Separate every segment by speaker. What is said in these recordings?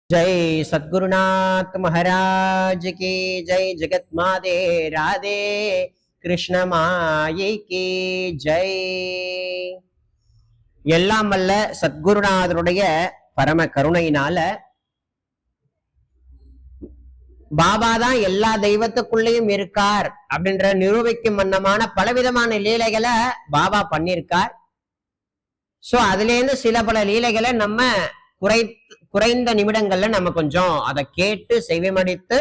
Speaker 1: जय सद्गुरुनाथ महाराज की जय। जगत माते राधे कृष्ण माये की जय। எல்லாம் வல்ல சத்குருநாதருடைய பரம கருணையினால பாபா தான் எல்லா தெய்வத்துக்குள்ளேயும் இருக்கார் அப்படின்ற நிரூபிக்கும் வண்ணமான பலவிதமான லீலைகளை பாபா பண்ணியிருக்கார். சோ அதுல இருந்து சில பல லீலைகளை நம்ம குறைந்த நிமிடங்கள்ல நம்ம கொஞ்சம் அதை கேட்டு செவிமடித்து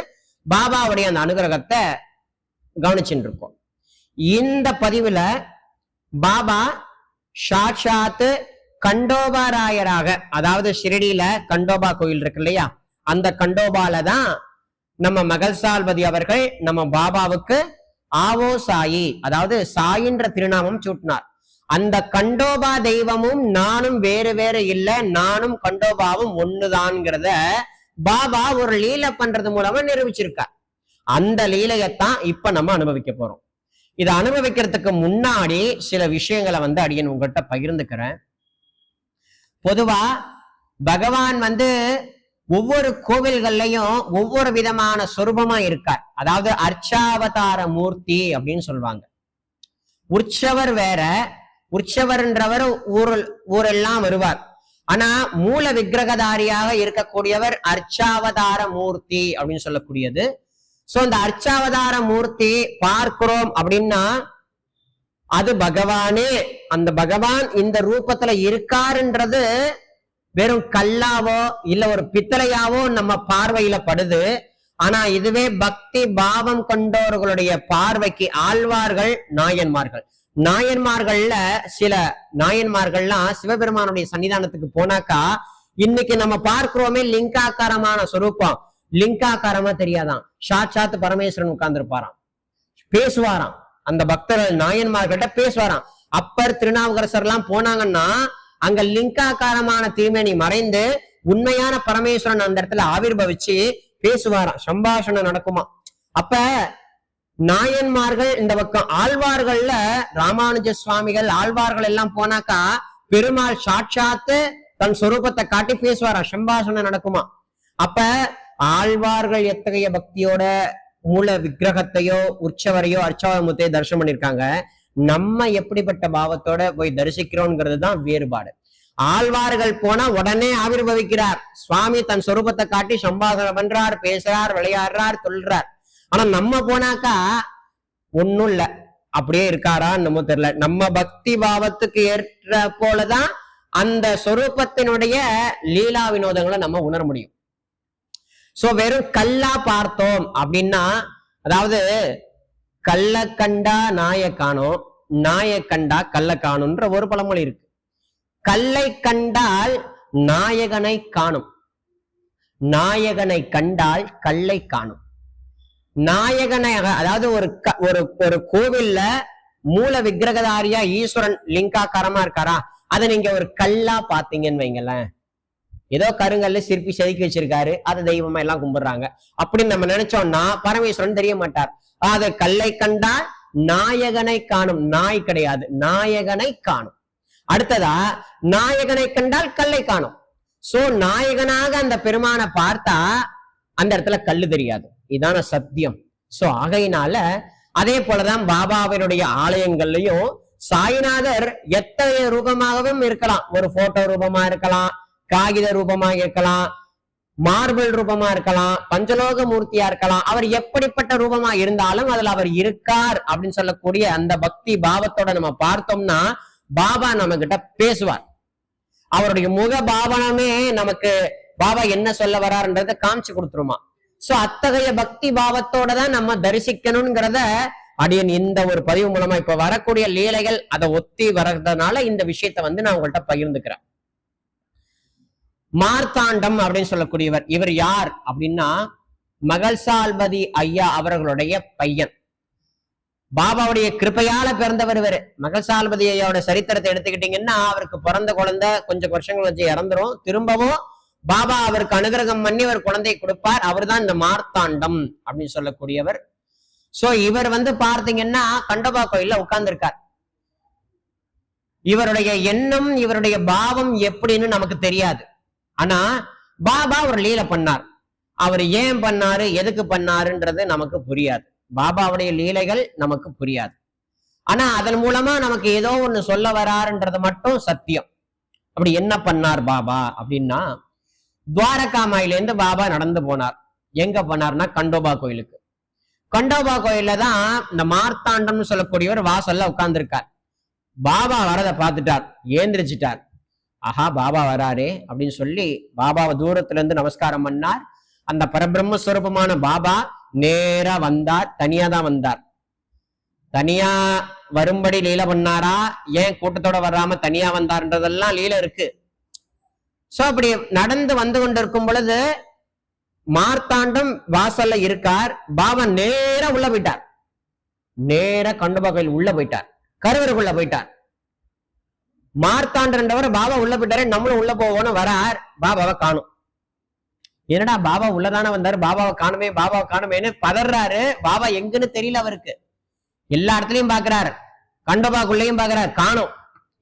Speaker 1: பாபாவுடைய அந்த அனுகிரகத்தை கவனிச்சுட்டு இருக்கோம். இந்த பதிவுல பாபா சாட்சாத்து கண்டோபாராயராக, அதாவது ஷிரடியில கண்டோபா கோயில் இருக்கு இல்லையா, அந்த கண்டோபால தான் நம்ம மகள்சால்பதி அவர்கள் நம்ம பாபாவுக்கு ஆவோ சாயி, அதாவது சாயின்ற திருநாமம் சூட்டினார். அந்த கண்டோபா தெய்வமும் நானும் வேறு வேறு இல்ல, நானும் கண்டோபாவும் ஒண்ணுதான்ங்கிறத பாபா ஒரு லீலை பண்றது மூலமா நிரூபிச்சிருக்கார். அந்த லீலையத்தான் இப்ப நம்ம அனுபவிக்க போறோம். இதை அனுபவிக்கிறதுக்கு முன்னாடி சில விஷயங்களை அடியன் உங்கள்கிட்ட பகிர்ந்துக்கிறேன். பொதுவா பகவான் ஒவ்வொரு கோவில்கள்லயும் ஒவ்வொரு விதமான சொரூபமா இருக்கார். அதாவது அர்ச்சாவதார மூர்த்தி அப்படின்னு சொல்லுவாங்க. உற்சவர் வேற, உற்சவர்ன்றவர் ஊரெல்லாம் வருவார். ஆனா மூல விக்கிரகதாரியாக இருக்கக்கூடியவர் அர்ச்சாவதார மூர்த்தி அப்படின்னு சொல்லக்கூடியது. சோ இந்த அர்ச்சாவதார மூர்த்தி பார்க்கிறோம் அப்படின்னா அது பகவானே. அந்த பகவான் இந்த ரூபத்துல இருக்காருன்றது வெறும் கல்லாவோ இல்ல ஒரு பித்தளையாவோ நம்ம பார்வையில படுது. ஆனா இதுவே பக்தி பாவம் கொண்டவர்களுடைய பார்வைக்கு ஆழ்வார்கள், நாயன்மார்கள்ல சில நாயன்மார்கள்லாம் சிவபெருமானுடைய சன்னிதானத்துக்கு போனாக்கா இன்னைக்கு நம்ம பார்க்கிறோமே லிங்காக்காரமான சொரூபம், லிங்காக்காரமா தெரியாதான். சாட்சாத் பரமேஸ்வரன் உட்கார்ந்து இருப்பாராம், பேசுவாராம். அந்த பக்தர்கள் நாயன்மார்கிட்ட பேசுவாராம். அப்பர் திருநாவுக்கரசர் எல்லாம் போனாங்கன்னா அங்க லிங்காக்காரமான தீமேனி மறைந்து உண்மையான பரமேஸ்வரன் அந்த இடத்துல ஆவிர்வவிச்சு பேசுவாராம், சம்பாஷணம் நடக்குமா. அப்ப நாயன்மார்கள் இந்த பக்கம், ஆழ்வார்கள்ல ராமானுஜ சுவாமிகள் ஆழ்வார்கள் எல்லாம் போனாக்கா பெருமாள் சாட்சாத்து தன் சொரூபத்தை காட்டி பேசுவாராம், சம்பாஷணம் நடக்குமா. அப்ப ஆழ்வார்கள் எத்தகைய பக்தியோட மூல விக்கிரகத்தையோ உற்சவரையோ அர்ச்சாவதாரத்தையோ தரிசனம் பண்ணிருக்காங்க, நம்ம எப்படிப்பட்ட பாவத்தோட போய் தரிசிக்கிறோம்ங்கிறது தான் வேறுபாடு. ஆழ்வார்கள் போனா உடனே ஆவிர்வவிக்கிறார் சுவாமி, தன் சொரூபத்தை காட்டி சம்பாஷணம் பண்றார், பேசுறார், விளையாடுறார், சொல்றார். ஆனா நம்ம போனாக்கா ஒன்னும் இல்ல, அப்படியே இருக்காரா நம்ம தெரியல. நம்ம பக்தி பாவத்துக்கு ஏற்ற போலதான் அந்த சொரூபத்தினுடைய லீலா வினோதங்களை நம்ம உணர முடியும். சோ வெறும் கல்லா பார்த்தோம் அப்படின்னா, அதாவது கல்ல கண்டா நாய காணோம், நாய கண்டா கல்ல காணும்ன்ற ஒரு பழமொழி இருக்கு. கல்லை கண்டால் நாயகனை காணும், நாயகனை கண்டால் கல்லை காணும். நாயகனை, அதாவது ஒரு கோவில்ல மூல விக்கிரகதாரியா ஈஸ்வரன் லிங்காக்காரமா இருக்காரா, அதை நீங்க ஒரு கல்லா பாத்தீங்கன்னு வைங்களேன், ஏதோ கருங்கல்ல சிற்பி செதுக்கி வச்சிருக்காரு, அதை தெய்வமா எல்லாம் கும்பிடுறாங்க அப்படின்னு நம்ம நினைச்சோம்னா பரமேஸ்வரன் தெரிய மாட்டார். அது கல்லை கண்டா நாயகனை காணும், நாய் கிடையாது, நாயகனை காணும். அடுத்ததா நாயகனை கண்டால் கல்லை காணும். சோ நாயகனாக அந்த பெருமானை பார்த்தா அந்த இடத்துல கல்லு தெரியாது, இதான சத்தியம். சோ ஆகையினால அதே போலதான் பாபாவினுடைய ஆலயங்கள்லயும் சாய்நாதர் எத்தகைய ரூபமாகவும் இருக்கலாம். ஒரு போட்டோ ரூபமா இருக்கலாம், காகித ரூபமா இருக்கலாம், மார்பிள் ரூபமா இருக்கலாம், பஞ்சலோக மூர்த்தியா இருக்கலாம். அவர் எப்படிப்பட்ட ரூபமா இருந்தாலும் அதுல அவர் இருக்கார் அப்படின்னு சொல்லக்கூடிய அந்த பக்தி பாவத்தோட நம்ம பார்த்தோம்னா பாபா நம்ம கிட்ட பேசுவார். அவருடைய முக பாவனமே நமக்கு பாபா என்ன சொல்ல வர்றாருன்றத காமிச்சு கொடுத்துருமா. சோ அத்தகைய பக்தி பாவத்தோட தான் நம்ம தரிசிக்கணும்ங்கிறத அடியன் இந்த ஒரு பதிவு மூலமா இப்ப வரக்கூடிய லீலைகள் அதை ஒத்தி வர்றதுனால இந்த விஷயத்த நான் உங்கள்கிட்ட பகிர்ந்துக்கிறேன். மார்த்தாண்டம் அப்படின்னு சொல்லக்கூடியவர், இவர் யார் அப்படின்னா மகள்சால்பதி ஐயா அவர்களுடைய பையன். பாபாவுடைய கிருப்பையால பிறந்தவர் இவர். மகள்சால்பதி ஐயாவோட சரித்திரத்தை எடுத்துக்கிட்டீங்கன்னா அவருக்கு பிறந்த குழந்தை கொஞ்சம் வருஷங்கள் வச்சு இறந்துரும். திரும்பவும் பாபா அவருக்கு அனுகிரகம் பண்ணி அவர் குழந்தையை கொடுப்பார். அவர் தான் இந்த மார்த்தாண்டம் அப்படின்னு சொல்லக்கூடியவர். சோ இவர் பார்த்தீங்கன்னா கண்டோபா கோயில்ல உட்கார்ந்து இருக்கார். இவருடைய எண்ணம், இவருடைய பாவம் எப்படின்னு நமக்கு தெரியாது. ஆனா பாபா ஒரு லீலை பண்ணார். அவர் ஏன் பண்ணாரு, எதுக்கு பண்ணாருன்றது நமக்கு புரியாது. பாபாவுடைய லீலைகள் நமக்கு புரியாது. ஆனா அதன் மூலமா நமக்கு ஏதோ ஒண்ணு சொல்ல வராருன்றது மட்டும் சத்தியம். அப்படி என்ன பண்ணார் பாபா அப்படின்னா, துவாரகா மாயிலேருந்து பாபா நடந்து போனார். எங்க போனார்னா கண்டோபா கோயிலுக்கு. கண்டோபா கோயில்ல தான் இந்த மார்த்தாண்டம்னு சொல்லக்கூடியவர் வாசல்ல உட்கார்ந்துருக்கார். பாபா வரதை பார்த்துட்டார், ஏந்திரிச்சிட்டார். ஆஹா பாபா வராரே அப்படின்னு சொல்லி பாபாவை தூரத்துல இருந்து நமஸ்காரம் பண்ணார். அந்த பரபிரம்மஸ்வரூபமான பாபா நேரா வந்தார். தனியா தான் வந்தார். தனியா வரும்படி லீலை பண்ணாரா, ஏன் கூட்டத்தோட வராம தனியா வந்தார்ன்றதெல்லாம் லீலை இருக்கு. சோ அப்படி நடந்து வந்து கொண்டிருக்கும் பொழுது மார்த்தாண்டம் வாசல்ல இருக்கார். பாபா நேரா உள்ள போயிட்டார். நேரா கண்டோபா கோயில் உள்ள போயிட்டார். கருவறைக்குள்ள போயிட்டார். மார்த்தாண்டவர் பாபா உள்ள போயிட்டாரு, நம்மளும் உள்ள போவோன்னு வரார். பாபாவை காணும். என்னடா பாபா உள்ளதானே வந்தாரு, பாபாவை காணுமே பாபாவை காணுமேன்னு பதறாரு. பாபா எங்கன்னு தெரியல அவருக்கு. எல்லா இடத்துலயும் பாக்குறாரு, கண்டோபாக்குள்ளேயும் பாக்குறாரு, காணும்.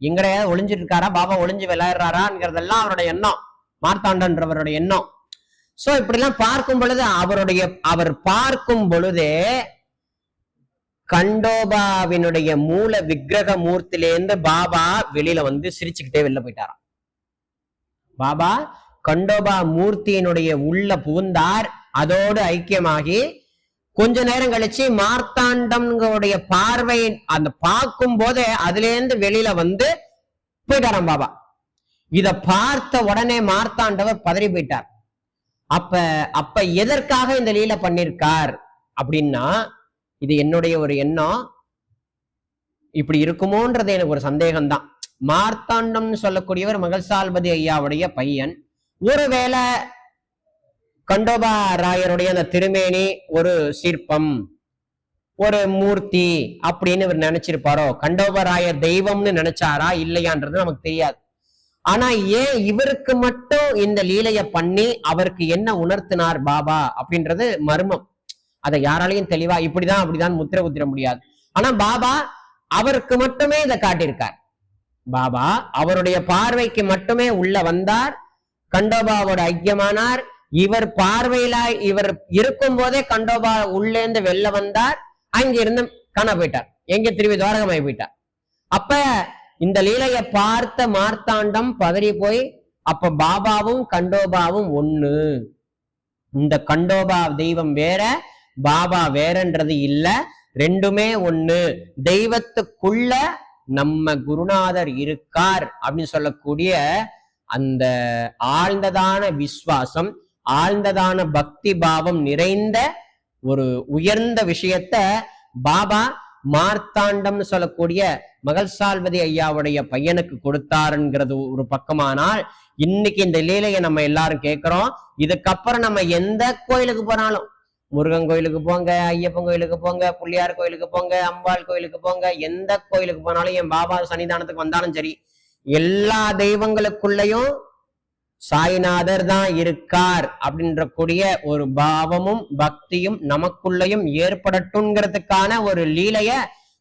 Speaker 1: எங்கடையாவது ஒளிஞ்சிட்டு இருக்காரா, பாபா ஒளிஞ்சு விளையாடுறாராங்கிறதெல்லாம் அவருடைய எண்ணம், மார்த்தாண்டன்றவருடைய எண்ணம். சோ இப்படி எல்லாம் பார்க்கும் பொழுது அவர் பார்க்கும் பொழுதே கண்டோபாவினுடைய மூல விக்கிரக மூர்த்திலேருந்து பாபா வெளியில வந்து சிரிச்சுக்கிட்டே வெளில போயிட்டாராம். பாபா கண்டோபா மூர்த்தியினுடைய உள்ள புகுந்தார். அதோடு ஐக்கியமாகி கொஞ்ச நேரம் கழிச்சு மார்த்தாண்டம்ங்களுடைய பார்வை அந்த பார்க்கும் போதே அதுல இருந்து வெளியில வந்து போயிட்டாராம் பாபா. இத பார்த்த உடனே மார்த்தாண்டவர் பதறி போயிட்டார். அப்ப எதற்காக இந்த லீலை பண்ணிருக்கார் அப்படின்னா, இது என்னுடைய ஒரு எண்ணம், இப்படி இருக்குமோன்றது எனக்கு ஒரு சந்தேகம்தான். மார்த்தாண்டம்னு சொல்லக்கூடியவர் மகள்சால்பதி ஐயாவுடைய பையன். ஒருவேளை கண்டோபா ராயருடைய அந்த திருமேனி ஒரு சிற்பம், ஒரு மூர்த்தி அப்படின்னு இவர் நினைச்சிருப்பாரோ, கண்டோபா ராயர் தெய்வம்னு நினைச்சாரா இல்லையான்றது நமக்கு தெரியாது. ஆனா ஏன் இவருக்கு மட்டும் இந்த லீலைய பண்ணி அவருக்கு என்ன உணர்த்தினார் பாபா அப்படின்றது மர்மம். அதை யாராலையும் தெளிவா இப்படிதான் அப்படிதான் முத்திர குத்திர முடியாது. ஆனா பாபா அவருக்கு மட்டுமே இதை காட்டியிருக்கார். பாபா அவருடைய பார்வைக்கு மட்டுமே உள்ள வந்தார். கண்டோபாவோட ஐக்கியமானார். இவர் பார்வையில இவர் இருக்கும் போதே கண்டோபா உள்ளேந்து வெளில வந்தார். அங்கிருந்து காண போயிட்டார். எங்க திரும்பி துவாரகமாய் போயிட்டார். அப்ப இந்த லீலைய பார்த்த மார்த்தாண்டம் பதறி போய், அப்ப பாபாவும் கண்டோபாவும் ஒண்ணு, இந்த கண்டோபா தெய்வம் வேற பாபா வேறன்றது இல்ல, ரெண்டுமே ஒண்ணு, தெய்வத்துக்குள்ள நம்ம குருநாதர் இருக்கார் அப்படின்னு சொல்லக்கூடிய அந்த ஆழ்ந்ததான விசுவாசம், ஆழ்ந்ததான பக்தி பாவம் நிறைந்த ஒரு உயர்ந்த விஷயத்த பாபா மார்த்தாண்டம்னு சொல்லக்கூடிய மகள்சால்பதி ஐயாவுடைய பையனுக்கு கொடுத்தாருங்கிறது ஒரு பக்கமானால், இன்னைக்கு இந்த லீலையை நம்ம எல்லாரும் கேட்கிறோம். இதுக்கப்புறம் நம்ம எந்த கோயிலுக்கு போனாலும், முருகன் கோயிலுக்கு போங்க, ஐயப்பன் கோயிலுக்கு போங்க, புள்ளியார் கோயிலுக்கு போங்க, அம்பாள் கோயிலுக்கு போங்க, எந்த கோயிலுக்கு போனாலும், என் பாபா சன்னிதானத்துக்கு வந்தாலும் சரி, எல்லா தெய்வங்களுக்குள்ளயும் சாய்நாதர் தான் இருக்கார் அப்படின்ற கூடிய ஒரு பாவமும் பக்தியும் நமக்குள்ளயும் ஏற்படட்டும்ங்கிறதுக்கான ஒரு லீலைய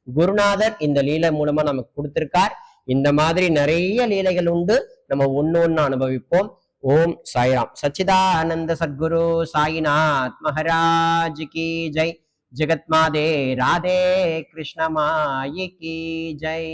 Speaker 1: குருநாதர் இந்த லீலை மூலமா நமக்கு கொடுத்திருக்கார். இந்த மாதிரி நிறைய லீலைகள் உண்டு. நம்ம ஒண்ணு அனுபவிப்போம். ஓம் சாய்ராம். சச்சிதானந்த சத்குரு சாயிநாத் மகாராஜ் கி ஜெய். ஜெகத் மாதே ராதே கிருஷ்ண மாயி கி ஜெய்.